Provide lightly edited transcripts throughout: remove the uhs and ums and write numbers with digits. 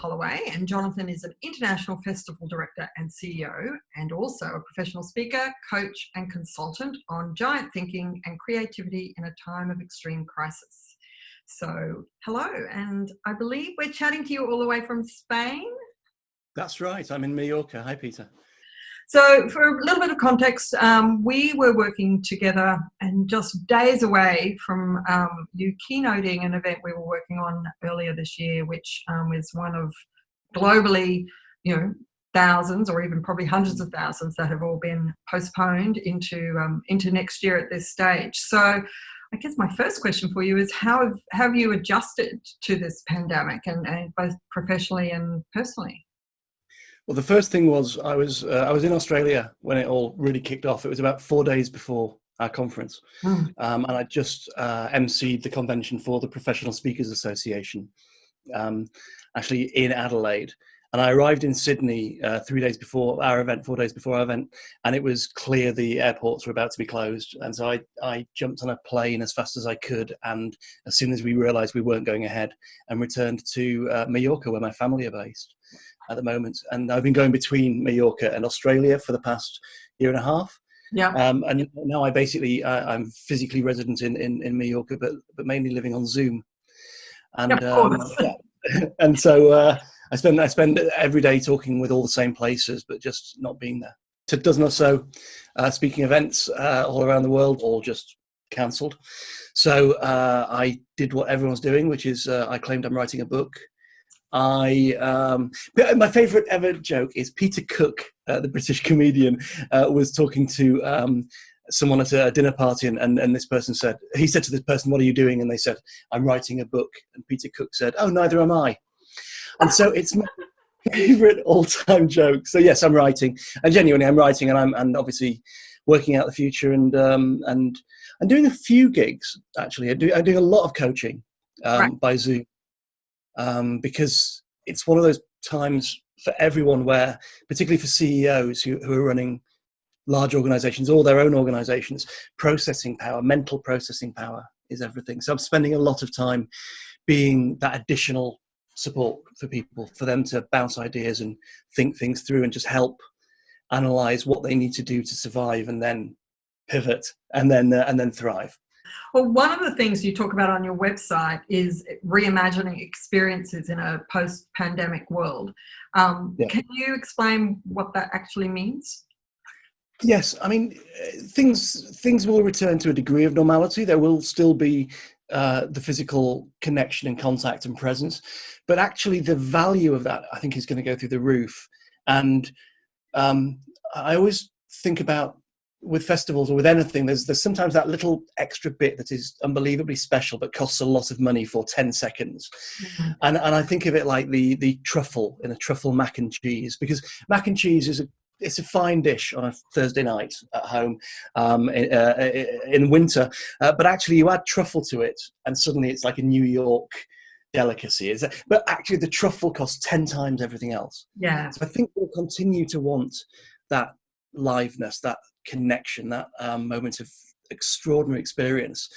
Holloway, and Jonathan is an international festival director and CEO, and also a professional speaker, coach, and consultant on giant thinking and creativity in a time of extreme crisis. So, hello, and I believe we're chatting to you all the way from Spain. That's right. I'm in Mallorca. Hi, Peter. So for a little bit of context, we were working together and just days away from you keynoting an event we were working on earlier this year, which is one of globally, thousands or even probably hundreds of thousands that have all been postponed into next year at this stage. So I guess my first question for you is how have you adjusted to this pandemic and both professionally and personally? Well, the first thing was I was in Australia when it all really kicked off. It was about 4 days before our conference, and I just emceed the convention for the Professional Speakers Association, actually in Adelaide. And I arrived in Sydney 3 days before our event, 4 days before our event, and it was clear the airports were about to be closed. And so I jumped on a plane as fast as I could, and as soon as we realised we weren't going ahead, and returned to Mallorca, where my family are based at the moment. And I've been going between Mallorca and Australia for the past year and a half. Yeah. And now I'm physically resident in Mallorca, but mainly living on Zoom. And and so I spend every day talking with all the same places, but just not being there. A dozen or so speaking events all around the world, all just cancelled. So I did what everyone's doing, which is I claimed I'm writing a book. My favourite ever joke is Peter Cook, the British comedian, was talking to someone at a dinner party, and this person said, he said to this person, "What are you doing?" And they said, "I'm writing a book." And Peter Cook said, "Oh, neither am I." And so it's my favourite all-time joke. So yes, I'm writing, and genuinely I'm writing, and I'm obviously working out the future, and I'm doing a few gigs actually. I'm doing a lot of coaching by Zoom. Because it's one of those times for everyone where, particularly for CEOs who are running large organizations or their own organizations, processing power, mental processing power is everything. So I'm spending a lot of time being that additional support for people, for them to bounce ideas and think things through and just help analyze what they need to do to survive, and then pivot, and then thrive. Well, one of the things you talk about on your website is reimagining experiences in a post-pandemic world. Can you explain what that actually means? Yes, I mean, things will return to a degree of normality. There will still be the physical connection and contact and presence, but actually the value of that, I think, is going to go through the roof. And I always think about, with festivals or with anything, there's sometimes that little extra bit that is unbelievably special but costs a lot of money for 10 seconds. Mm-hmm. And I think of it like the truffle in a truffle mac and cheese, because mac and cheese it's a fine dish on a Thursday night at home in winter, but actually you add truffle to it and suddenly it's like a New York delicacy. But actually the truffle costs 10 times everything else. Yeah. So I think we'll continue to want that liveness, that connection, that moment of extraordinary experience.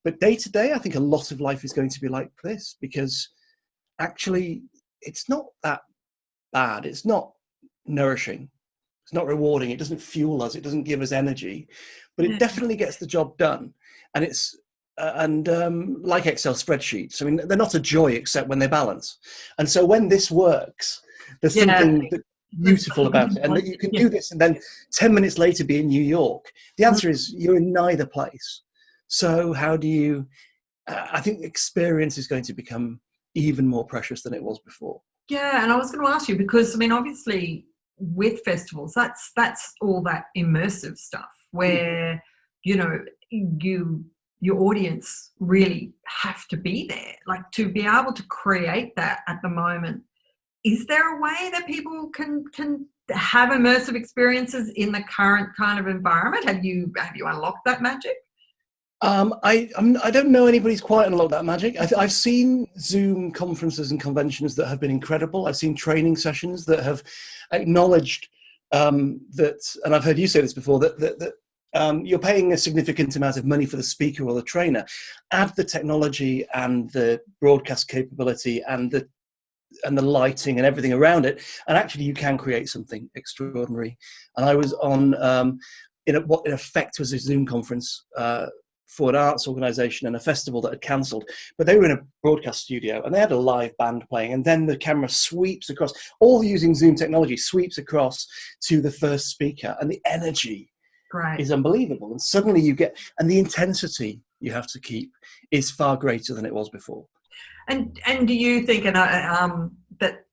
But day to day, I think a lot of life is going to be like this, because actually it's not that bad. It's not nourishing. It's not rewarding. It doesn't fuel us. It doesn't give us energy, but it definitely gets the job done. And it's like Excel spreadsheets, I mean, they're not a joy except when they balance. And so when this works, there's something that beautiful about it, and that you can do this and then 10 minutes later be in New York. The answer is you're in neither place. So how do you I think experience is going to become even more precious than it was before. Yeah, and I was going to ask you, because I mean, obviously with festivals, that's all that immersive stuff where your audience really have to be there, like to be able to create that at the moment. Is there a way that people can have immersive experiences in the current kind of environment? Have you unlocked that magic? I don't know anybody's quite unlocked that magic. I've seen Zoom conferences and conventions that have been incredible. I've seen training sessions that have acknowledged that, and I've heard you say this before, that you're paying a significant amount of money for the speaker or the trainer. Add the technology and the broadcast capability and the and the lighting and everything around it. And actually, you can create something extraordinary. And I was on in what in effect was a Zoom conference for an arts organisation and a festival that had cancelled, but they were in a broadcast studio and they had a live band playing, and then the camera sweeps across, all using Zoom technology, sweeps across to the first speaker, and the energy is unbelievable. And suddenly you get, and the intensity you have to keep is far greater than it was before. And do you think that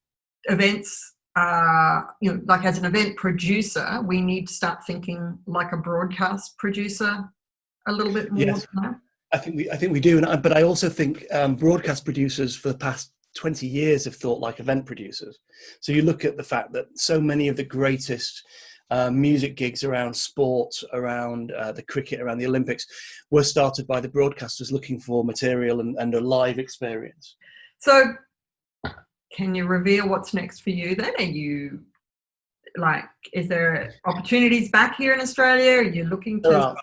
events, like as an event producer, we need to start thinking like a broadcast producer a little bit more? Yes, I think we do, but I also think broadcast producers for the past 20 years have thought like event producers. So you look at the fact that so many of the greatest music gigs around sport, around the cricket, around the Olympics, were started by the broadcasters looking for material and a live experience. So can you reveal what's next for you then? Are you is there opportunities back here in Australia? Are you looking to?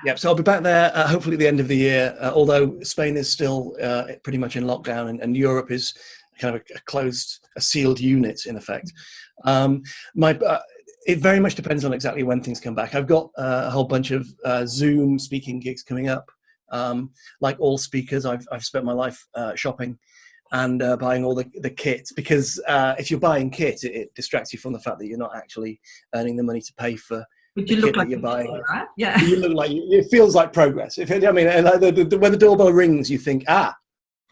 Yeah, so I'll be back there hopefully at the end of the year, although Spain is still pretty much in lockdown, and Europe is kind of a sealed unit in effect. It very much depends on exactly when things come back. I've got a whole bunch of Zoom speaking gigs coming up. Like all speakers, I've spent my life shopping and buying all the kit, because if you're buying kit, it distracts you from the fact that you're not actually earning the money to pay for but the you look kit like that you're buying. Right? Yeah. You look like, it feels like progress. When the doorbell rings, you think,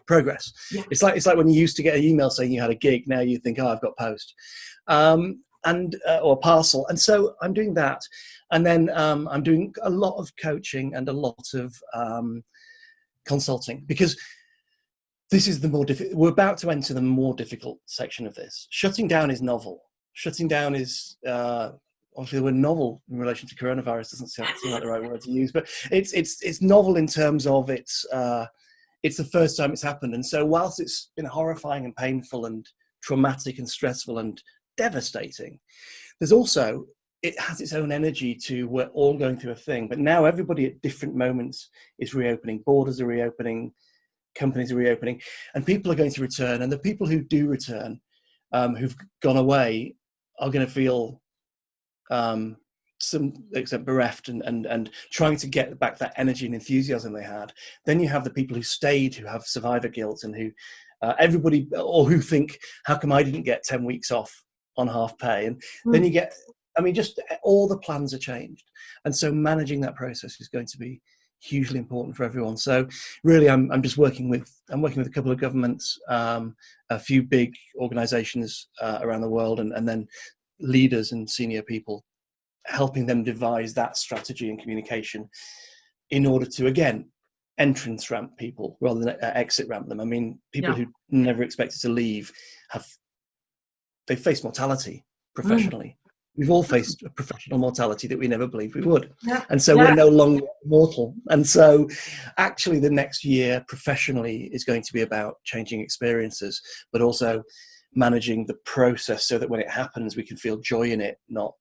progress. Yeah. It's like when you used to get an email saying you had a gig. Now you think, I've got post, or parcel. And so I'm doing that, and then I'm doing a lot of coaching and a lot of consulting, because this is the more difficult. We're about to enter the more difficult section of this. Shutting down is novel. Shutting down is obviously the word novel in relation to coronavirus doesn't seem like the right word to use, but it's novel in terms of it's the first time it's happened. And so whilst it's been horrifying and painful and traumatic and stressful and devastating, there's also, it has its own energy to, we're all going through a thing, but now everybody at different moments is reopening. Borders are reopening, companies are reopening, and people are going to return. And the people who do return, who've gone away, are going to feel some extent bereft and trying to get back that energy and enthusiasm they had. Then you have the people who stayed, who have survivor guilt, and who everybody, or who think, how come I didn't get 10 weeks off on half pay? And then you get, just all the plans are changed. And so managing that process is going to be hugely important for everyone. So really I'm working with a couple of governments, a few big organizations around the world, and then leaders and senior people, helping them devise that strategy and communication in order to, again, entrance ramp people rather than exit ramp them. People who never expected to leave they face mortality professionally. We've all faced a professional mortality that we never believed we would. And so we're no longer mortal. And so actually the next year professionally is going to be about changing experiences, but also managing the process so that when it happens, we can feel joy in it, not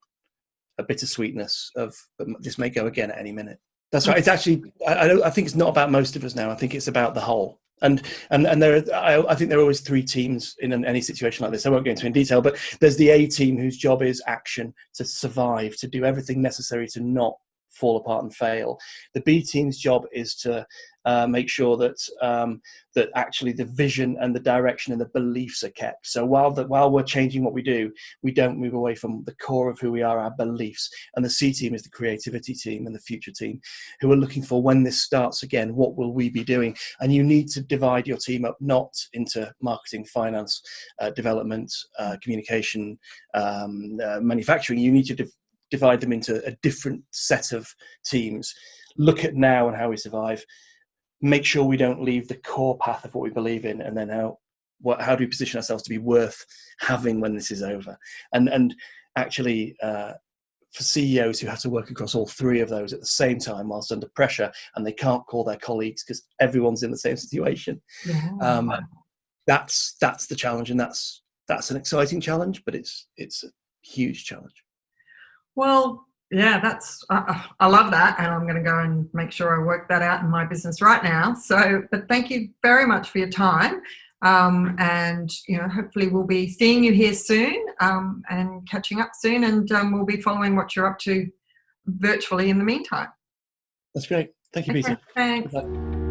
a bittersweetness of this may go again at any minute. That's right. It's actually, I think it's not about most of us now. I think it's about the whole. And I think there are always three teams in any situation like this. I won't go into in detail, but there's the A team whose job is action, to survive, to do everything necessary to not fall apart and fail. The B team's job is to make sure that that actually the vision and the direction and the beliefs are kept. So while we're changing what we do, we don't move away from the core of who we are, our beliefs. And the C team is the creativity team and the future team, who are looking for, when this starts again, what will we be doing? And you need to divide your team up, not into marketing, finance, development, communication, manufacturing. You need to divide them into a different set of teams. Look at now and how we survive. Make sure we don't leave the core path of what we believe in, and then how do we position ourselves to be worth having when this is over? And actually, for CEOs who have to work across all three of those at the same time whilst under pressure, and they can't call their colleagues because everyone's in the same situation. That's the challenge, and that's an exciting challenge, but it's a huge challenge. Well, yeah, I love that, and I'm going to go and make sure I work that out in my business right now. So, but thank you very much for your time. And hopefully we'll be seeing you here soon, and catching up soon, and we'll be following what you're up to virtually in the meantime. That's great. Thank you, Okay, Peter. thanks. Bye.